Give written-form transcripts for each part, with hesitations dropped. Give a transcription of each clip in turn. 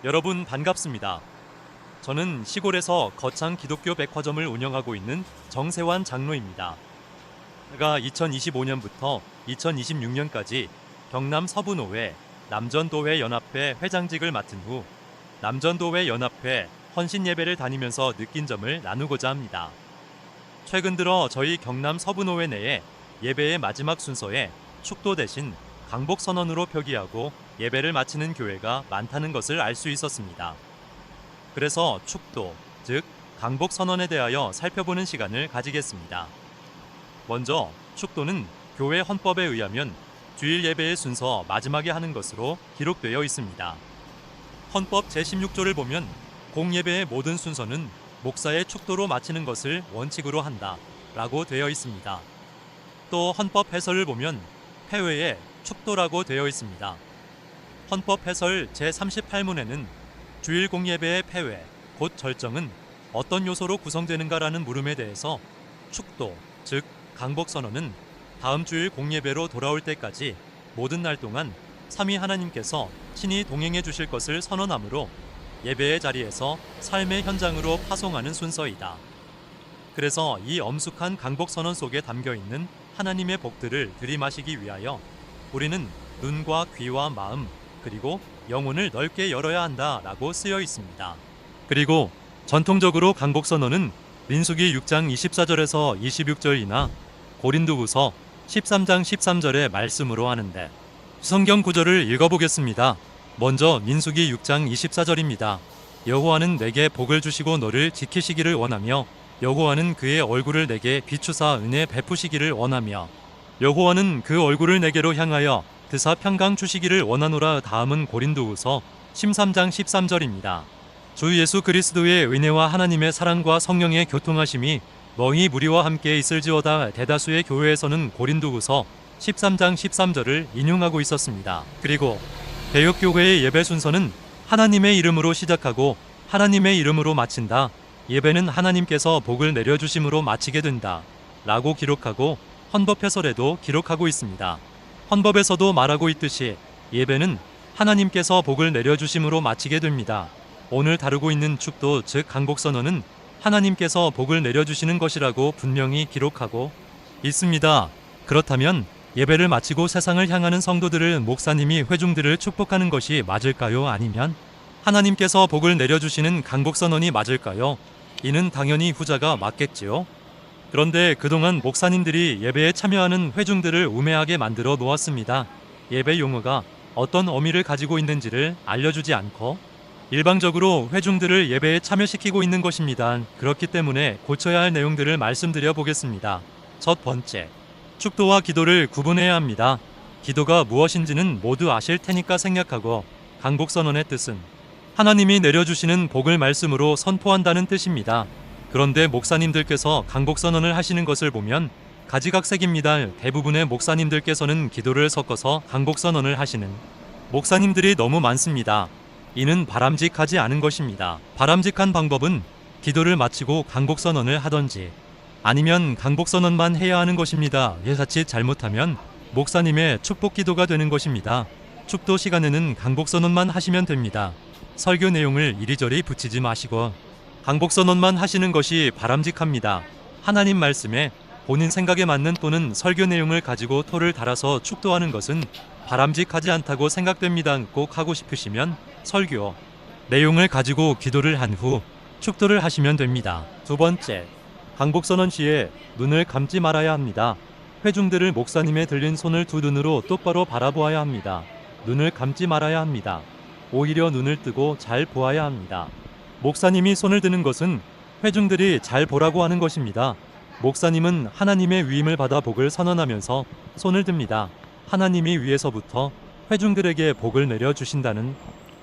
여러분 반갑습니다. 저는 시골에서 거창 기독교 백화점을 운영하고 있는 정세환 장로입니다. 제가 2025년부터 2026년까지 경남 서부노회 남전도회 연합회 회장직을 맡은 후 남전도회 연합회 헌신예배를 다니면서 느낀 점을 나누고자 합니다. 최근 들어 저희 경남 서부노회 내에 예배의 마지막 순서에 축도 대신 강복선언으로 표기하고 예배를 마치는 교회가 많다는 것을 알 수 있었습니다. 그래서 축도, 즉 강복선언에 대하여 살펴보는 시간을 가지겠습니다. 먼저 축도는 교회 헌법에 의하면 주일 예배의 순서 마지막에 하는 것으로 기록되어 있습니다. 헌법 제16조를 보면 공예배의 모든 순서는 목사의 축도로 마치는 것을 원칙으로 한다 라고 되어 있습니다. 또 헌법 해설을 보면 폐회에 축도라고 되어 있습니다. 헌법 해설 제38문에는 주일 공예배의 폐회, 곧 절정은 어떤 요소로 구성되는가라는 물음에 대해서 축도, 즉 강복선언은 다음 주일 공예배로 돌아올 때까지 모든 날 동안 삼위 하나님께서 친히 동행해 주실 것을 선언하므로 예배의 자리에서 삶의 현장으로 파송하는 순서이다. 그래서 이 엄숙한 강복선언 속에 담겨있는 하나님의 복들을 들이마시기 위하여 우리는 눈과 귀와 마음 그리고 영혼을 넓게 열어야 한다라고 쓰여 있습니다. 그리고 전통적으로 강복선언은 민수기 6장 24절에서 26절이나 고린도후서 13장 13절의 말씀으로 하는데 성경 구절을 읽어보겠습니다. 먼저 민수기 6장 24절입니다. 여호와는 내게 복을 주시고 너를 지키시기를 원하며 여호와는 그의 얼굴을 내게 비추사 은혜 베푸시기를 원하며 여호와는 그 얼굴을 내게로 향하여 드사 평강 주시기를 원하노라. 다음은 고린도후서 13장 13절입니다. 주 예수 그리스도의 은혜와 하나님의 사랑과 성령의 교통하심이 너희 무리와 함께 있을지어다. 대다수의 교회에서는 고린도후서 13장 13절을 인용하고 있었습니다. 그리고 개혁교회의 예배 순서는 하나님의 이름으로 시작하고 하나님의 이름으로 마친다. 예배는 하나님께서 복을 내려주심으로 마치게 된다 라고 기록하고 헌법 해설에도 기록하고 있습니다. 헌법에서도 말하고 있듯이 예배는 하나님께서 복을 내려주심으로 마치게 됩니다. 오늘 다루고 있는 축도, 즉 강복선언은 하나님께서 복을 내려주시는 것이라고 분명히 기록하고 있습니다. 그렇다면 예배를 마치고 세상을 향하는 성도들을 목사님이 회중들을 축복하는 것이 맞을까요? 아니면 하나님께서 복을 내려주시는 강복선언이 맞을까요? 이는 당연히 후자가 맞겠지요. 그런데 그동안 목사님들이 예배에 참여하는 회중들을 우매하게 만들어 놓았습니다. 예배 용어가 어떤 의미를 가지고 있는지를 알려주지 않고 일방적으로 회중들을 예배에 참여시키고 있는 것입니다. 그렇기 때문에 고쳐야 할 내용들을 말씀드려 보겠습니다. 첫 번째, 축도와 기도를 구분해야 합니다. 기도가 무엇인지는 모두 아실 테니까 생략하고 강복선언의 뜻은 하나님이 내려주시는 복을 말씀으로 선포한다는 뜻입니다. 그런데 목사님들께서 강복선언을 하시는 것을 보면 가지각색입니다. 대부분의 목사님들께서는 기도를 섞어서 강복선언을 하시는 목사님들이 너무 많습니다. 이는 바람직하지 않은 것입니다. 바람직한 방법은 기도를 마치고 강복선언을 하던지 아니면 강복선언만 해야 하는 것입니다. 자칫 잘못하면 목사님의 축복 기도가 되는 것입니다. 축도 시간에는 강복선언만 하시면 됩니다. 설교 내용을 이리저리 붙이지 마시고 강복선언만 하시는 것이 바람직합니다. 하나님 말씀에 본인 생각에 맞는 또는 설교 내용을 가지고 토를 달아서 축도하는 것은 바람직하지 않다고 생각됩니다. 꼭 하고 싶으시면 설교 내용을 가지고 기도를 한 후 축도를 하시면 됩니다. 두 번째, 강복선언 시에 눈을 감지 말아야 합니다. 회중들을 목사님의 들린 손을 두 눈으로 똑바로 바라보아야 합니다. 눈을 감지 말아야 합니다. 오히려 눈을 뜨고 잘 보아야 합니다. 목사님이 손을 드는 것은 회중들이 잘 보라고 하는 것입니다. 목사님은 하나님의 위임을 받아 복을 선언하면서 손을 듭니다. 하나님이 위에서부터 회중들에게 복을 내려주신다는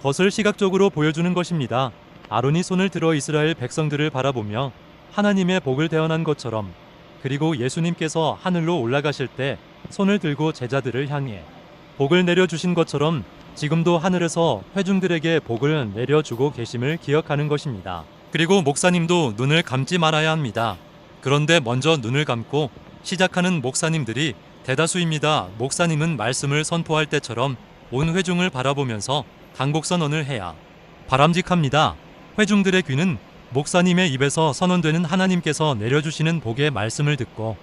것을 시각적으로 보여주는 것입니다. 아론이 손을 들어 이스라엘 백성들을 바라보며 하나님의 복을 대언한 것처럼, 그리고 예수님께서 하늘로 올라가실 때 손을 들고 제자들을 향해 복을 내려주신 것처럼 지금도 하늘에서 회중들에게 복을 내려주고 계심을 기억하는 것입니다. 그리고 목사님도 눈을 감지 말아야 합니다. 그런데 먼저 눈을 감고 시작하는 목사님들이 대다수입니다. 목사님은 말씀을 선포할 때처럼 온 회중을 바라보면서 강복선언을 해야 바람직합니다. 회중들의 귀는 목사님의 입에서 선언되는 하나님께서 내려주시는 복의 말씀을 듣고,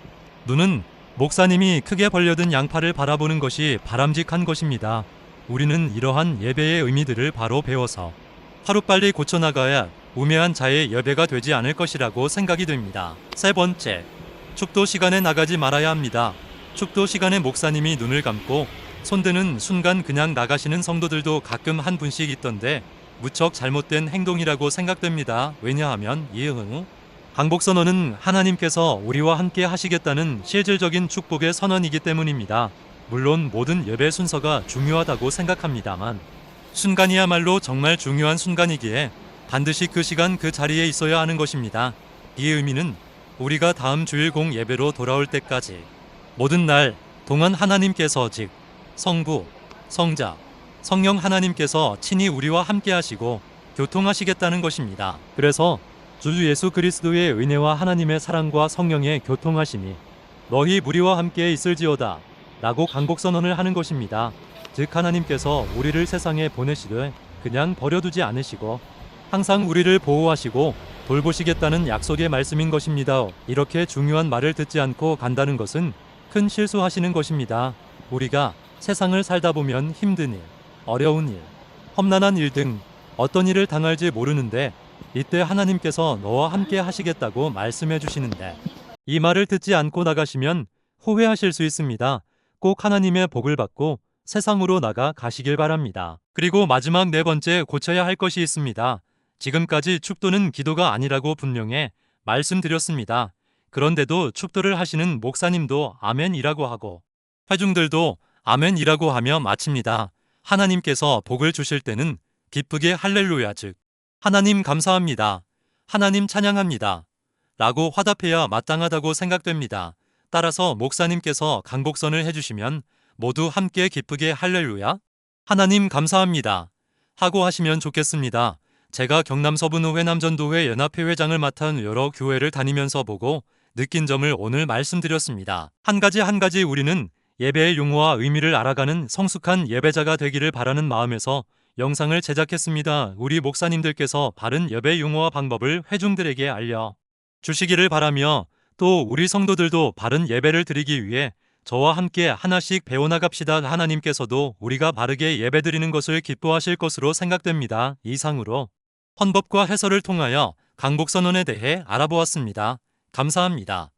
눈은 목사님이 크게 벌려든 양팔을 바라보는 것이 바람직한 것입니다. 우리는 이러한 예배의 의미들을 바로 배워서 하루빨리 고쳐나가야 우매한 자의 예배가 되지 않을 것이라고 생각이 됩니다. 세 번째, 축도 시간에 나가지 말아야 합니다. 축도 시간에 목사님이 눈을 감고 손드는 순간 그냥 나가시는 성도들도 가끔 한 분씩 있던데 무척 잘못된 행동이라고 생각됩니다. 왜냐하면 강복선언은 하나님께서 우리와 함께 하시겠다는 실질적인 축복의 선언이기 때문입니다. 물론 모든 예배 순서가 중요하다고 생각합니다만 순간이야말로 정말 중요한 순간이기에 반드시 그 시간 그 자리에 있어야 하는 것입니다. 이 의미는 우리가 다음 주일 공 예배로 돌아올 때까지 모든 날 동안 하나님께서 즉 성부, 성자, 성령 하나님께서 친히 우리와 함께 하시고 교통하시겠다는 것입니다. 그래서 주 예수 그리스도의 은혜와 하나님의 사랑과 성령의 교통하심이 너희 무리와 함께 있을지어다 라고 강복선언을 하는 것입니다. 즉 하나님께서 우리를 세상에 보내시되 그냥 버려두지 않으시고 항상 우리를 보호하시고 돌보시겠다는 약속의 말씀인 것입니다. 이렇게 중요한 말을 듣지 않고 간다는 것은 큰 실수하시는 것입니다. 우리가 세상을 살다 보면 힘든 일, 어려운 일, 험난한 일 등 어떤 일을 당할지 모르는데 이때 하나님께서 너와 함께 하시겠다고 말씀해 주시는데 이 말을 듣지 않고 나가시면 후회하실 수 있습니다. 꼭 하나님의 복을 받고 세상으로 나가 가시길 바랍니다. 그리고 마지막 네 번째 고쳐야 할 것이 있습니다. 지금까지 축도는 기도가 아니라고 분명해 말씀드렸습니다. 그런데도 축도를 하시는 목사님도 아멘이라고 하고 회중들도 아멘이라고 하며 마칩니다. 하나님께서 복을 주실 때는 기쁘게 할렐루야 즉 하나님 감사합니다. 하나님 찬양합니다. 라고 화답해야 마땅하다고 생각됩니다. 따라서 목사님께서 강복선을 해주시면 모두 함께 기쁘게 할렐루야 하나님 감사합니다 하고 하시면 좋겠습니다. 제가 경남 서분우 회남전도회 연합회 회장을 맡아 여러 교회를 다니면서 보고 느낀 점을 오늘 말씀드렸습니다. 한 가지 우리는 예배의 용어와 의미를 알아가는 성숙한 예배자가 되기를 바라는 마음에서 영상을 제작했습니다. 우리 목사님들께서 바른 예배 용어와 방법을 회중들에게 알려 주시기를 바라며 또 우리 성도들도 바른 예배를 드리기 위해 저와 함께 하나씩 배워나갑시다. 하나님께서도 우리가 바르게 예배드리는 것을 기뻐하실 것으로 생각됩니다. 이상으로 헌법과 해설을 통하여 강복선언에 대해 알아보았습니다. 감사합니다.